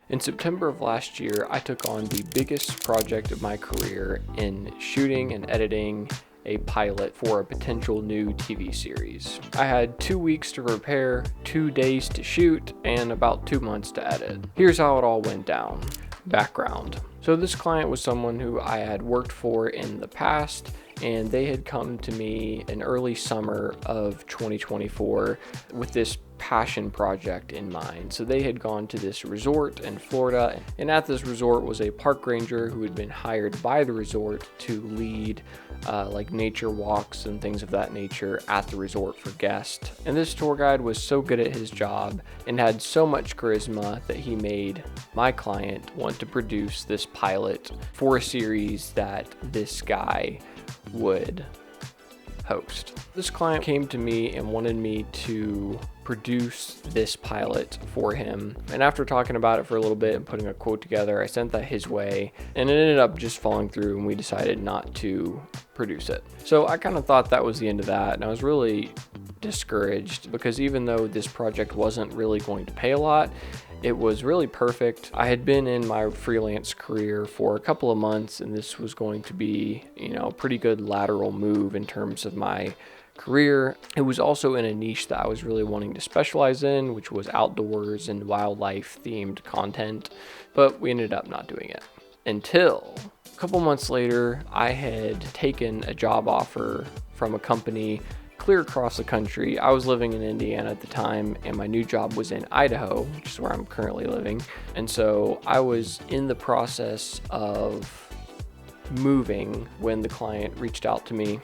In September of last year, I took on the biggest project of my career in shooting and editing a pilot for a potential new TV series. I had 2 weeks to prepare, 2 days to shoot, and about 2 months to edit. Here's how it all went down. Background. So this client was someone who I had worked for in the past, and they had come to me in early summer of 2024 with this passion project in mind. So they had gone to this resort in Florida, and at this resort was a park ranger who had been hired by the resort to lead like nature walks and things of that nature at the resort for guests. And this tour guide was so good at his job and had so much charisma that he made my client want to produce this pilot for a series that this guy would host. This client came to me and wanted me to produce this pilot for him, and after talking about it for a little bit and putting a quote together, I sent that his way, and it ended up just falling through, and we decided not to produce it. So I kind of thought that was the end of that, and I was really discouraged because even though this project wasn't really going to pay a lot, it was really perfect. I had been in my freelance career for a couple of months, and this was going to be, a pretty good lateral move in terms of my career. It was also in a niche that I was really wanting to specialize in, which was outdoors and wildlife themed content, but we ended up not doing it. Until a couple months later, I had taken a job offer from a company clear across the country. I was living in Indiana at the time, and my new job was in Idaho, which is where I'm currently living. And so I was in the process of moving when the client reached out to me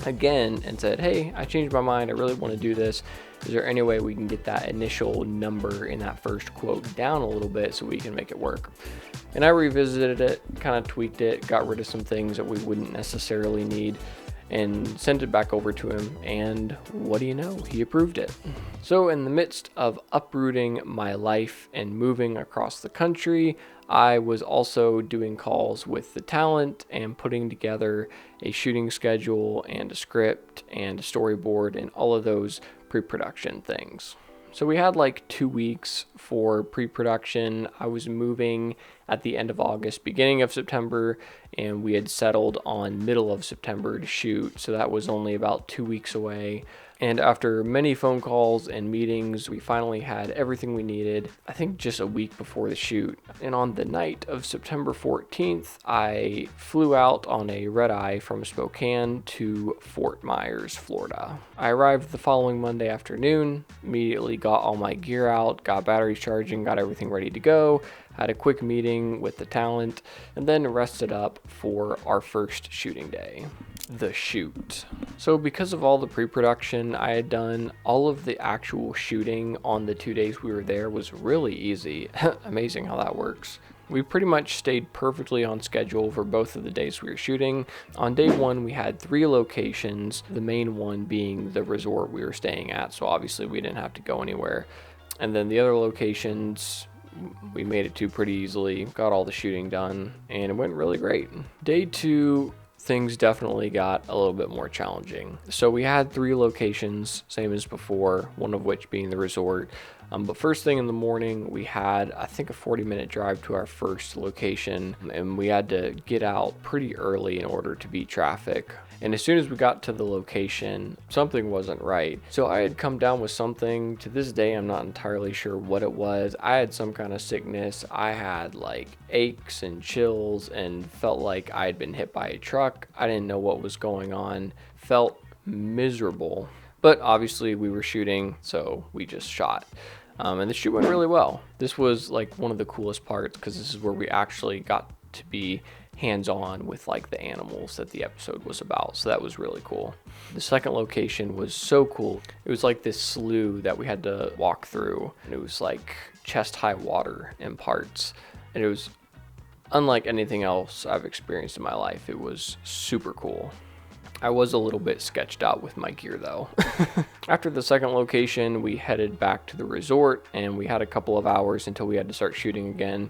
again and said, "Hey, I changed my mind. I really want to do this. Is there any way we can get that initial number in that first quote down a little bit so we can make it work?" And I revisited it, kind of tweaked it, got rid of some things that we wouldn't necessarily need, and sent it back over to him, and what do you know, he approved it. So in the midst of uprooting my life and moving across the country, I was also doing calls with the talent and putting together a shooting schedule and a script and a storyboard and all of those pre-production things. So we had like 2 weeks for pre-production. I was moving at the end of August, beginning of September, and we had settled on middle of September to shoot. So that was only about 2 weeks away. And after many phone calls and meetings, we finally had everything we needed, I think just a week before the shoot. And on the night of September 14th, I flew out on a red eye from Spokane to Fort Myers, Florida. I arrived the following Monday afternoon, immediately got all my gear out, got batteries charging, got everything ready to go, had a quick meeting with the talent, and then rested up for our first shooting day. The shoot. So because of all the pre-production I had done, all of the actual shooting on the 2 days we were there was really easy. Amazing how that works. We pretty much stayed perfectly on schedule for both of the days we were shooting. On day one, we had 3 locations, the main one being the resort we were staying at, so obviously we didn't have to go anywhere. And then the other locations, we made it to pretty easily, got all the shooting done, and it went really great. Day 2, things definitely got a little bit more challenging. So we had 3 locations, same as before, one of which being the resort. But first thing in the morning, we had, I think, a 40-minute drive to our first location, and we had to get out pretty early in order to beat traffic. And as soon as we got to the location, something wasn't right. So I had come down with something. To this day, I'm not entirely sure what it was. I had some kind of sickness. I had like aches and chills and felt like I had been hit by a truck. I didn't know what was going on. Felt miserable. But obviously we were shooting, so we just shot. And the shoot went really well. This was like one of the coolest parts because this is where we actually got to be hands-on with like the animals that the episode was about, so that was really cool. The second location was so cool. It was like this slough that we had to walk through, and it was like chest-high water in parts, and it was unlike anything else I've experienced in my life. It was super cool. I was a little bit sketched out with my gear though. After the second location, we headed back to the resort, and we had a couple of hours until we had to start shooting again.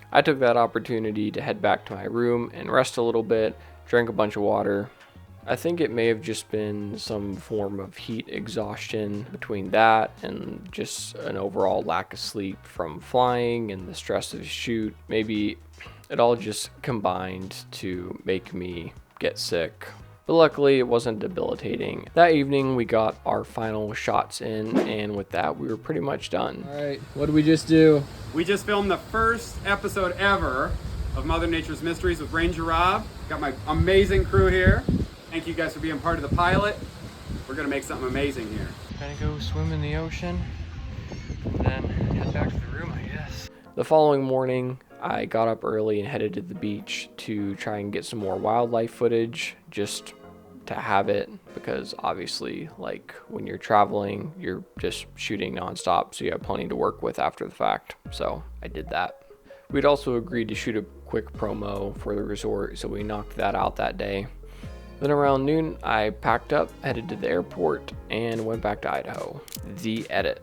I took that opportunity to head back to my room and rest a little bit, drank a bunch of water, I think it may have just been some form of heat exhaustion between that and just an overall lack of sleep from flying and the stress of the shoot. Maybe it all just combined to make me get sick. But luckily it wasn't debilitating. That evening we got our final shots in, and with that we were pretty much done. All right, what did we just do? We just filmed the first episode ever of Mother Nature's Mysteries with Ranger Rob. Got my amazing crew here. Thank you guys for being part of the pilot. We're gonna make something amazing here. Gonna go swim in the ocean and then head back to the room, I guess. The following morning, I got up early and headed to the beach to try and get some more wildlife footage, just to have it, because obviously, like, when you're traveling, you're just shooting nonstop, so you have plenty to work with after the fact. So I did that. We'd also agreed to shoot a quick promo for the resort, so we knocked that out that day. Then around noon, I packed up, headed to the airport, and went back to Idaho. The edit.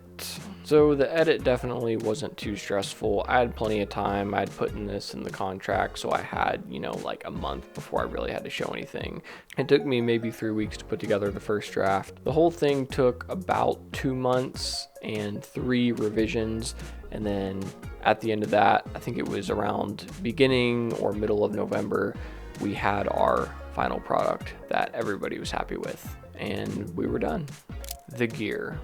So the edit definitely wasn't too stressful. I had plenty of time. I'd put in this in the contract, so I had, like a month before I really had to show anything. It took me maybe 3 weeks to put together the first draft. The whole thing took about 2 months and 3 revisions, and then at the end of that, I think it was around beginning or middle of November, we had our final product that everybody was happy with, and we were done. The gear.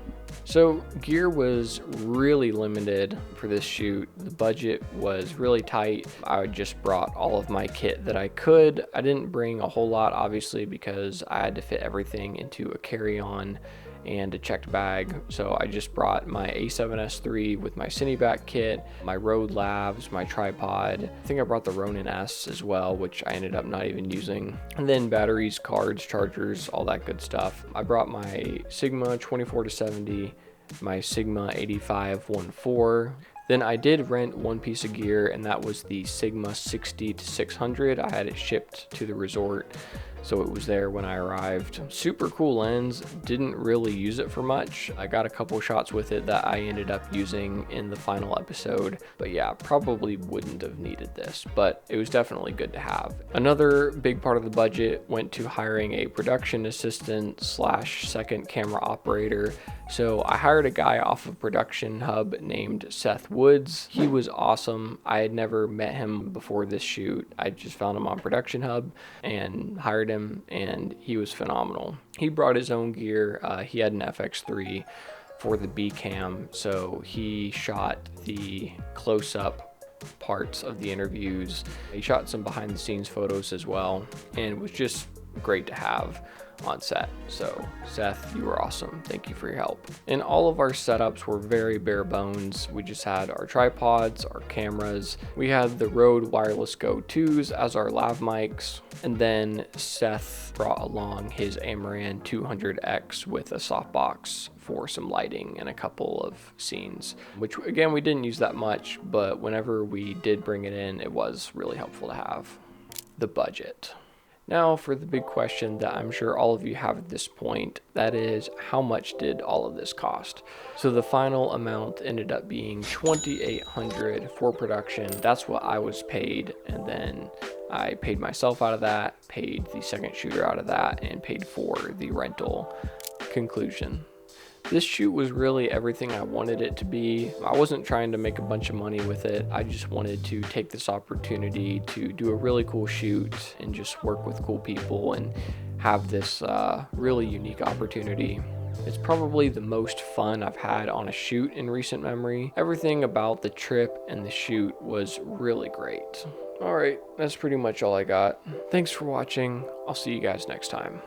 So gear was really limited for this shoot. The budget was really tight. I just brought all of my kit that I could. I didn't bring a whole lot, obviously, because I had to fit everything into a carry-on and a checked bag. So I just brought my A7S III with my Cinebac kit, my Rode Labs, my tripod. I think I brought the Ronin S as well, which I ended up not even using. And then batteries, cards, chargers, all that good stuff. I brought my Sigma 24-70, my Sigma 85-14. Then I did rent one piece of gear, and that was the Sigma 60-600. I had it shipped to the resort, so it was there when I arrived. Super cool lens, didn't really use it for much. I got a couple shots with it that I ended up using in the final episode, but yeah, probably wouldn't have needed this, but it was definitely good to have. Another big part of the budget went to hiring a production assistant / second camera operator. So I hired a guy off of Production Hub named Seth Woods. He was awesome. I had never met him before this shoot. I just found him on Production Hub and hired him, and he was phenomenal. He brought his own gear. He had an FX3 for the B cam, so he shot the close-up parts of the interviews. He shot some behind the scenes photos as well, and it was just great to have on set. So Seth, you were awesome. Thank you for your help. And all of our setups were very bare bones. We just had our tripods, our cameras. We had the Rode Wireless Go 2s as our lav mics. And then Seth brought along his Amaran 200X with a softbox for some lighting and a couple of scenes, which again, we didn't use that much, but whenever we did bring it in, it was really helpful to have. The budget. Now for the big question that I'm sure all of you have at this point, that is, how much did all of this cost? So the final amount ended up being $2,800 for production. That's what I was paid, and then I paid myself out of that, paid the second shooter out of that, and paid for the rental. Conclusion. This shoot was really everything I wanted it to be. I wasn't trying to make a bunch of money with it. I just wanted to take this opportunity to do a really cool shoot and just work with cool people and have this really unique opportunity. It's probably the most fun I've had on a shoot in recent memory. Everything about the trip and the shoot was really great. All right, that's pretty much all I got. Thanks for watching. I'll see you guys next time.